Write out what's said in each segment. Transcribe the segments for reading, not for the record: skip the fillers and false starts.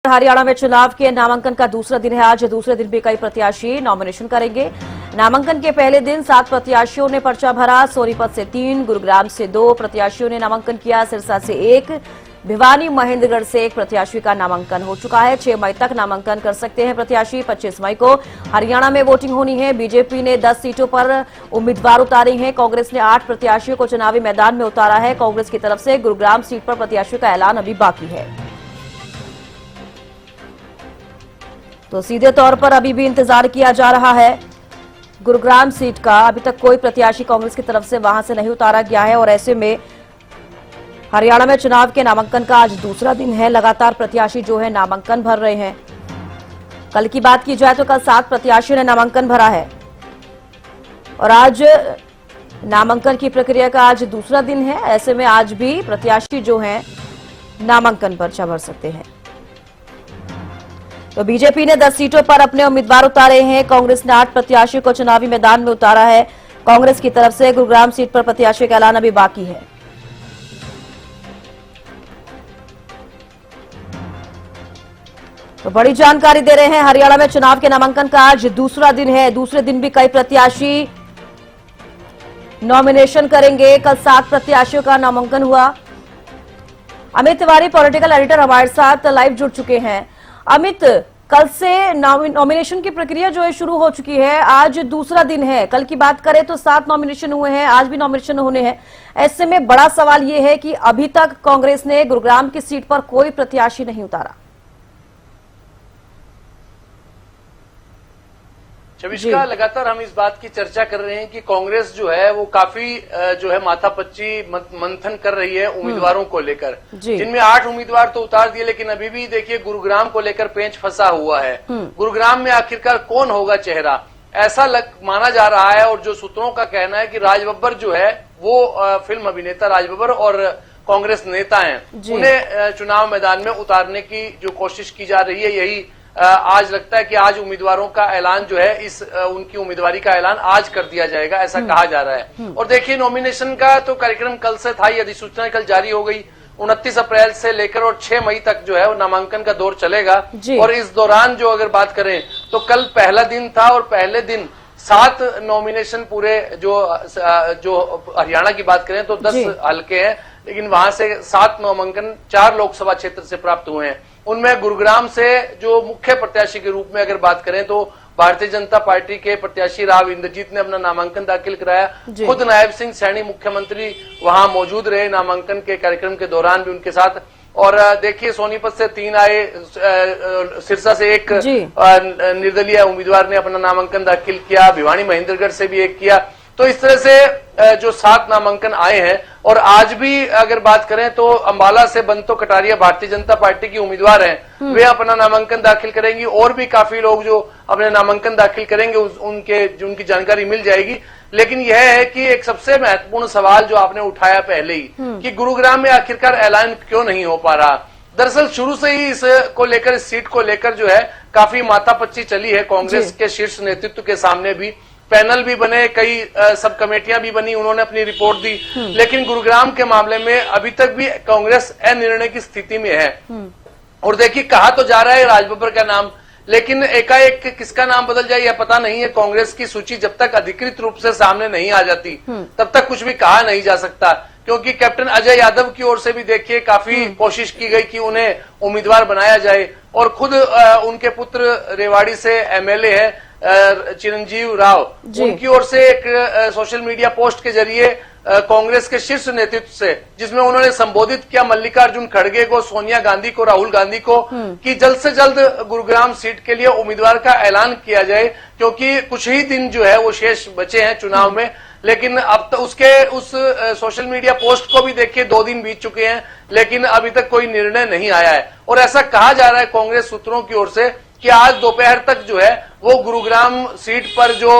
हरियाणा में चुनाव के नामांकन का दूसरा दिन है। आज दूसरे दिन भी कई प्रत्याशी नॉमिनेशन करेंगे। नामांकन के पहले दिन 7 प्रत्याशियों ने पर्चा भरा। सोनीपत से 3, गुरुग्राम से 2 प्रत्याशियों ने नामांकन किया। सिरसा से 1, भिवानी महेंद्रगढ़ से 1 प्रत्याशी का नामांकन हो चुका है। 6 मई तक नामांकन कर सकते हैं प्रत्याशी। 25 मई को हरियाणा में वोटिंग होनी है। बीजेपी ने 10 सीटों पर उम्मीदवार उतारे हैं। कांग्रेस ने 8 प्रत्याशियों को चुनावी मैदान में उतारा है। कांग्रेस की तरफ से गुरुग्राम सीट पर प्रत्याशियों का ऐलान अभी बाकी है। तो सीधे तौर पर अभी भी इंतजार किया जा रहा है गुरुग्राम सीट का। अभी तक कोई प्रत्याशी कांग्रेस की तरफ से वहां से नहीं उतारा गया है और ऐसे में हरियाणा में चुनाव के नामांकन का आज दूसरा दिन है। लगातार प्रत्याशी जो है नामांकन भर रहे हैं। कल की बात की जाए तो कल 7 प्रत्याशियों ने नामांकन भरा है और आज नामांकन की प्रक्रिया का आज दूसरा दिन है। ऐसे में आज भी प्रत्याशी जो है नामांकन पर्चा भर सकते हैं। तो बीजेपी ने 10 सीटों पर अपने उम्मीदवार उतारे हैं। कांग्रेस ने 8 प्रत्याशियों को चुनावी मैदान में उतारा है। कांग्रेस की तरफ से गुरुग्राम सीट पर प्रत्याशियों का ऐलान अभी बाकी है। तो बड़ी जानकारी दे रहे हैं। हरियाणा में चुनाव के नामांकन का आज दूसरा दिन है। दूसरे दिन भी कई प्रत्याशी नॉमिनेशन करेंगे। कल 7 प्रत्याशियों का नामांकन हुआ। अमित तिवारी पॉलिटिकल एडिटर हमारे साथ लाइव जुड़ चुके हैं। अमित, कल से नॉमिनेशन की प्रक्रिया जो है शुरू हो चुकी है। आज दूसरा दिन है। कल की बात करें तो 7 नॉमिनेशन हुए हैं, आज भी नॉमिनेशन होने हैं। ऐसे में बड़ा सवाल यह है कि अभी तक कांग्रेस ने गुरुग्राम की सीट पर कोई प्रत्याशी नहीं उतारा। शमिष्का, लगातार हम इस बात की चर्चा कर रहे हैं कि कांग्रेस जो है वो काफी जो है माथापच्ची मंथन कर रही है उम्मीदवारों को लेकर, जिनमें 8 उम्मीदवार तो उतार दिए, लेकिन अभी भी देखिए गुरुग्राम को लेकर पेंच फंसा हुआ है। गुरुग्राम में आखिरकार कौन होगा चेहरा, ऐसा माना जा रहा है। और जो सूत्रों का कहना है कि राज बब्बर जो है वो फिल्म अभिनेता राज बब्बर और कांग्रेस नेता हैं, उन्हें चुनाव मैदान में उतारने की जो कोशिश की जा रही है, यही आज लगता है कि आज उम्मीदवारों का ऐलान जो है उनकी उम्मीदवारी का ऐलान आज कर दिया जाएगा, ऐसा कहा जा रहा है। और देखिए नॉमिनेशन का तो कार्यक्रम कल से था, ये अधिसूचना कल जारी हो गई। 29 अप्रैल से लेकर और 6 मई तक जो है वो नामांकन का दौर चलेगा। और इस दौरान जो अगर बात करें तो कल पहला दिन था और पहले दिन 7 नॉमिनेशन पूरे जो हरियाणा की बात करें तो 10 हल्के हैं, लेकिन वहां से 7 नामांकन 4 लोकसभा क्षेत्र से प्राप्त हुए हैं। उनमें गुरुग्राम से जो मुख्य प्रत्याशी के रूप में अगर बात करें तो भारतीय जनता पार्टी के प्रत्याशी राव इंद्रजीत ने अपना नामांकन दाखिल कराया। खुद नायब सिंह सैनी मुख्यमंत्री वहां मौजूद रहे नामांकन के कार्यक्रम के दौरान भी उनके साथ। और देखिए सोनीपत से 3 आए, सिरसा से 1 निर्दलीय उम्मीदवार ने अपना नामांकन दाखिल किया, भिवानी महेंद्रगढ़ से भी 1 किया। तो इस तरह से जो 7 नामांकन आए हैं। और आज भी अगर बात करें तो अंबाला से बंतो कटारिया भारतीय जनता पार्टी की उम्मीदवार हैं, वे अपना नामांकन दाखिल करेंगी। और भी काफी लोग जो अपने नामांकन दाखिल करेंगे उनकी जानकारी मिल जाएगी। लेकिन यह है कि एक सबसे महत्वपूर्ण सवाल जो आपने उठाया पहले ही कि गुरुग्राम में आखिरकार ऐलान क्यों नहीं हो पा रहा। दरअसल शुरू से ही इसको लेकर, इस सीट को लेकर जो है काफी माथापच्ची चली है कांग्रेस के शीर्ष नेतृत्व के सामने भी। पैनल भी बने, कई सब कमेटियां भी बनी, उन्होंने अपनी रिपोर्ट दी। लेकिन गुरुग्राम के मामले में अभी तक भी कांग्रेस अनिर्णय की स्थिति में है। और देखिए कहा तो जा रहा है राज बब्बर का नाम, लेकिन एकाएक किसका नाम बदल जाए यह पता नहीं है। कांग्रेस की सूची जब तक अधिकृत रूप से सामने नहीं आ जाती तब तक कुछ भी कहा नहीं जा सकता। क्योंकि कैप्टन अजय यादव की ओर से भी देखिए काफी कोशिश की गई कि उन्हें उम्मीदवार बनाया जाए। और खुद उनके पुत्र रेवाड़ी से एमएलए है चिरंजीव राव, उनकी ओर से एक सोशल मीडिया पोस्ट के जरिए कांग्रेस के शीर्ष नेतृत्व से, जिसमें उन्होंने संबोधित किया मल्लिकार्जुन खड़गे को, सोनिया गांधी को, राहुल गांधी को, कि जल्द से जल्द गुरुग्राम सीट के लिए उम्मीदवार का ऐलान किया जाए, क्योंकि कुछ ही दिन जो है वो शेष बचे हैं चुनाव में। लेकिन अब तो उस सोशल मीडिया पोस्ट को भी देखिए 2 दिन बीत चुके हैं, लेकिन अभी तक कोई निर्णय नहीं आया है। और ऐसा कहा जा रहा है कांग्रेस सूत्रों की ओर से कि आज दोपहर तक जो है वो गुरुग्राम सीट पर जो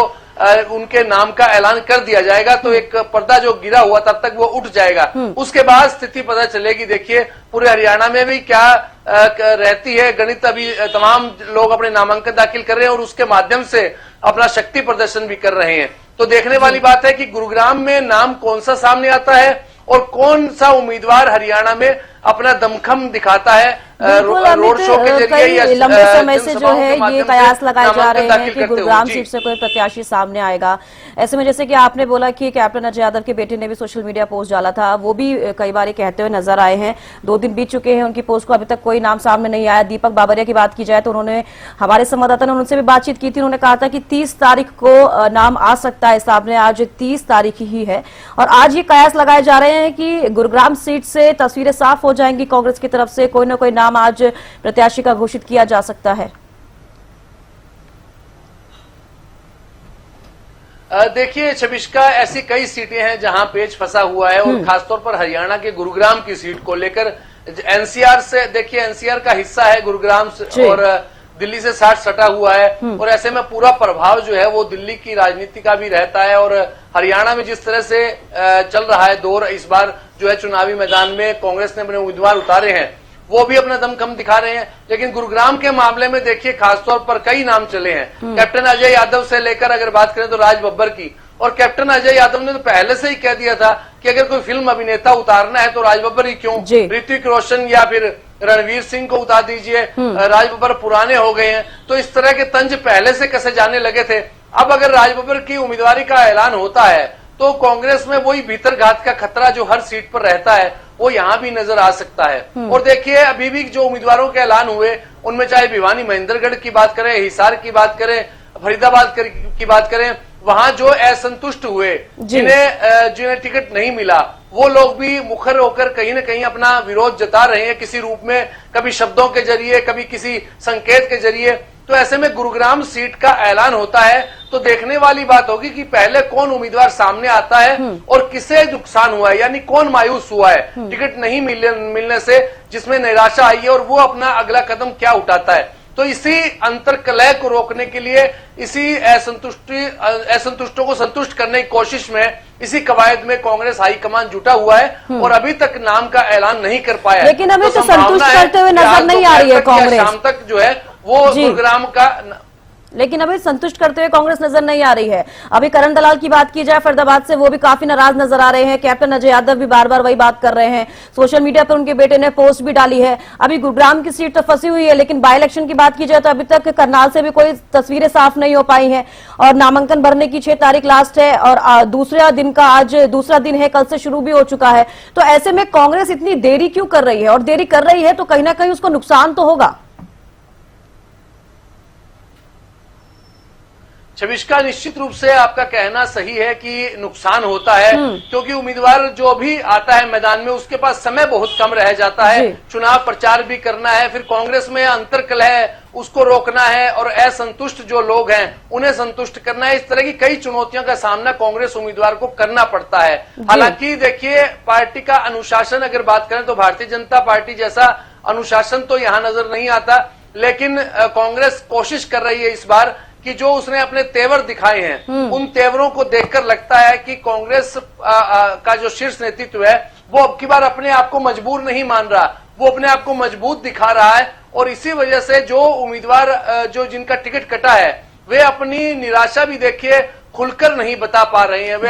उनके नाम का ऐलान कर दिया जाएगा, तो एक पर्दा जो गिरा हुआ तब तक वो उठ जाएगा। उसके बाद स्थिति पता चलेगी। देखिए पूरे हरियाणा में भी क्या रहती है गणित। अभी तमाम लोग अपने नामांकन दाखिल कर रहे हैं और उसके माध्यम से अपना शक्ति प्रदर्शन भी कर रहे हैं। तो देखने वाली बात है कि गुरुग्राम में नाम कौन सा सामने आता है और कौन सा उम्मीदवार हरियाणा में अपना दमखम दिखाता है रोड शो के जरिए या लंबे समय से जो है ये कयास लगाए जा रहे हैं कि गुरुग्राम सीट से कोई प्रत्याशी सामने आएगा। ऐसे में जैसे कि आपने बोला कि कैप्टन अजय यादव के बेटे ने भी सोशल मीडिया पोस्ट डाला था, वो भी कई बार कहते हुए नजर आए हैं। 2 दिन बीत चुके हैं उनकी पोस्ट को, अभी तक कोई नाम सामने नहीं आया। दीपक बाबरिया की बात की जाए तो उन्होंने, हमारे संवाददाता ने उनसे भी बातचीत की थी, उन्होंने कहा था कि 30 तारीख को नाम आ सकता है सामने। आज 30 तारीख ही है और आज ये कयास लगाए जा रहे हैं कि गुरुग्राम सीट से तस्वीरें साफ हो जाएंगी। कांग्रेस की तरफ से कोई ना कोई नाम आज प्रत्याशी का घोषित किया जा सकता है। देखिए छबिष्का, ऐसी कई सीटें हैं जहां पेच फंसा हुआ है और खासतौर पर हरियाणा के गुरुग्राम की सीट को लेकर एनसीआर से, देखिए एनसीआर का हिस्सा है गुरुग्राम से और दिल्ली से साथ सटा हुआ है और ऐसे में पूरा प्रभाव जो है वो दिल्ली की राजनीति का भी रहता है। और हरियाणा में जिस तरह से चल रहा है दौर, इस बार जो है चुनावी मैदान में कांग्रेस ने अपने उम्मीदवार उतारे हैं, वो भी अपना दमखम दिखा रहे हैं। लेकिन गुरुग्राम के मामले में देखिए खासतौर पर कई नाम चले हैं। कैप्टन अजय यादव से लेकर अगर बात करें तो राज बब्बर की, और कैप्टन अजय यादव ने तो पहले से ही कह दिया था कि अगर कोई फिल्म अभिनेता उतारना है तो राज बब्बर ही क्यों, ऋतिक रोशन या फिर रणवीर सिंह को उतार दीजिए, राज बब्बर पुराने हो गए हैं। तो इस तरह के तंज पहले से कसे जाने लगे थे। अब अगर राज बब्बर की उम्मीदवारी का ऐलान होता है तो कांग्रेस में वही भीतरघात का खतरा जो हर सीट पर रहता है वो यहाँ भी नजर आ सकता है। और देखिए अभी भी जो उम्मीदवारों के ऐलान हुए उनमें चाहे भिवानी महेंद्रगढ़ की बात करें, हिसार की बात करें, फरीदाबाद की बात करें, वहां जो असंतुष्ट हुए, जिन्हें टिकट नहीं मिला, वो लोग भी मुखर होकर कहीं न कहीं अपना विरोध जता रहे हैं किसी रूप में, कभी शब्दों के जरिए, कभी किसी संकेत के जरिए। तो ऐसे में गुरुग्राम सीट का ऐलान होता है तो देखने वाली बात होगी कि पहले कौन उम्मीदवार सामने आता है और किसे नुकसान हुआ है, यानी कौन मायूस हुआ है टिकट नहीं मिलने से, जिसमें निराशा आई है, और वो अपना अगला कदम क्या उठाता है। तो इसी अंतर्कलह को रोकने के लिए, इसी असंतुष्टों को संतुष्ट करने की कोशिश में, इसी कवायद में कांग्रेस हाईकमान जुटा हुआ है और अभी तक नाम का ऐलान नहीं कर पाया। लेकिन अभी तो संतुष्ट करते हुए नजर नहीं आ रही है कांग्रेस। शाम तक जो है वो गुरुग्राम का, लेकिन अभी संतुष्ट करते हुए कांग्रेस नजर नहीं आ रही है। अभी करण दलाल की बात की जाए फरीदाबाद से, वो भी काफी नाराज नजर आ रहे हैं। कैप्टन अजय यादव भी बार बार वही बात कर रहे हैं। सोशल मीडिया पर उनके बेटे ने पोस्ट भी डाली है। अभी गुरुग्राम की सीट तो फंसी हुई है, लेकिन बाई इलेक्शन की बात की जाए तो अभी तक करनाल से भी कोई तस्वीरें साफ नहीं हो पाई है और नामांकन भरने की 6 तारीख लास्ट है और आज दूसरा दिन है, कल से शुरू भी हो चुका है। तो ऐसे में कांग्रेस इतनी देरी क्यों कर रही है? और देरी कर रही है तो कहीं ना कहीं उसको नुकसान तो होगा। छबिष्का, निश्चित रूप से आपका कहना सही है कि नुकसान होता है, क्योंकि उम्मीदवार जो भी आता है मैदान में उसके पास समय बहुत कम रह जाता है। चुनाव प्रचार भी करना है, फिर कांग्रेस में अंतर्कलह उसको रोकना है और असंतुष्ट जो लोग हैं उन्हें संतुष्ट करना है। इस तरह की कई चुनौतियों का सामना कांग्रेस उम्मीदवार को करना पड़ता है। हालांकि देखिए पार्टी का अनुशासन अगर बात करें तो भारतीय जनता पार्टी जैसा अनुशासन तो यहाँ नजर नहीं आता, लेकिन कांग्रेस कोशिश कर रही है इस बार कि जो उसने अपने तेवर दिखाए हैं उन तेवरों को देखकर लगता है कि कांग्रेस का जो शीर्ष नेतृत्व है वो अब की बार अपने आप को मजबूर नहीं मान रहा, वो अपने आप को मजबूत दिखा रहा है। और इसी वजह से जो उम्मीदवार जो जिनका टिकट कटा है वे अपनी निराशा भी देखिए खुलकर नहीं बता पा रहे हैं, वे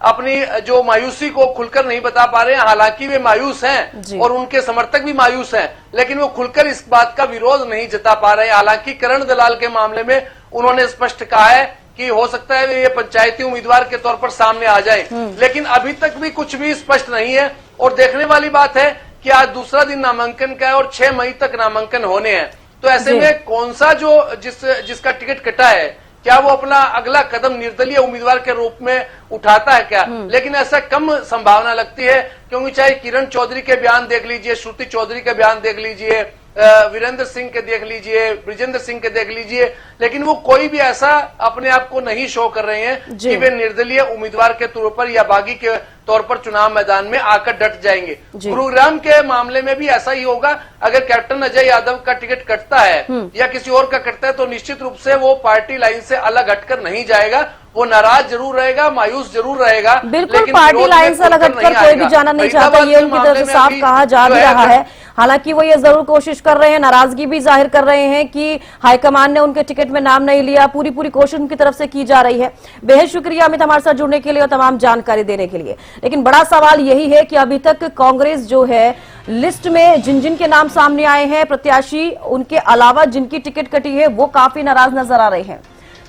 अपनी जो मायूसी को खुलकर नहीं बता पा रहे हैं। हालांकि वे मायूस हैं और उनके समर्थक भी मायूस हैं, लेकिन वो खुलकर इस बात का विरोध नहीं जता पा रहे हैं। हालांकि करण दलाल के मामले में उन्होंने स्पष्ट कहा है कि हो सकता है ये पंचायती उम्मीदवार के तौर पर सामने आ जाए, लेकिन अभी तक भी कुछ भी स्पष्ट नहीं है। और देखने वाली बात है कि आज दूसरा दिन नामांकन का है और 6 मई तक नामांकन होने हैं। तो ऐसे में कौन सा जो जिसका टिकट कटा है, क्या वो अपना अगला कदम निर्दलीय उम्मीदवार के रूप में उठाता है क्या? लेकिन ऐसा कम संभावना लगती है, क्योंकि चाहे किरण चौधरी के बयान देख लीजिए, श्रुति चौधरी के बयान देख लीजिए, वीरेंद्र सिंह के देख लीजिए, ब्रिजेंद्र सिंह के देख लीजिए, लेकिन वो कोई भी ऐसा अपने आप को नहीं शो कर रहे हैं कि वे निर्दलीय उम्मीदवार के तौर पर या बागी के तौर पर चुनाव मैदान में आकर डट जाएंगे। गुरुग्राम के मामले में भी ऐसा ही होगा। अगर कैप्टन अजय यादव का टिकट कटता है या किसी और का कटता है तो निश्चित रूप से वो पार्टी लाइन से अलग हटकर नहीं जाएगा, वो नाराज जरूर रहेगा, मायूस जरूर रहेगा। बिल्कुल पार्टी लाइन से अलग हटकर कोई भी जाना नहीं चाहता, ये उनकी तरफ से साफ कहा जा भी रहा है। हालांकि वो ये जरूर कोशिश कर रहे हैं, नाराजगी भी जाहिर कर रहे हैं कि हाईकमान ने उनके टिकट में नाम नहीं लिया। पूरी कोशिश उनकी तरफ से की जा रही है। बेहद शुक्रिया अमित हमारे साथ जुड़ने के लिए और तमाम जानकारी देने के लिए। लेकिन बड़ा सवाल यही है कि अभी तक कांग्रेस जो है लिस्ट में जिन जिन के नाम सामने आए हैं प्रत्याशी, उनके अलावा जिनकी टिकट कटी है वो काफी नाराज नजर आ रहे हैं।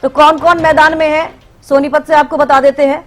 तो कौन कौन मैदान में है सोनीपत से आपको बता देते हैं।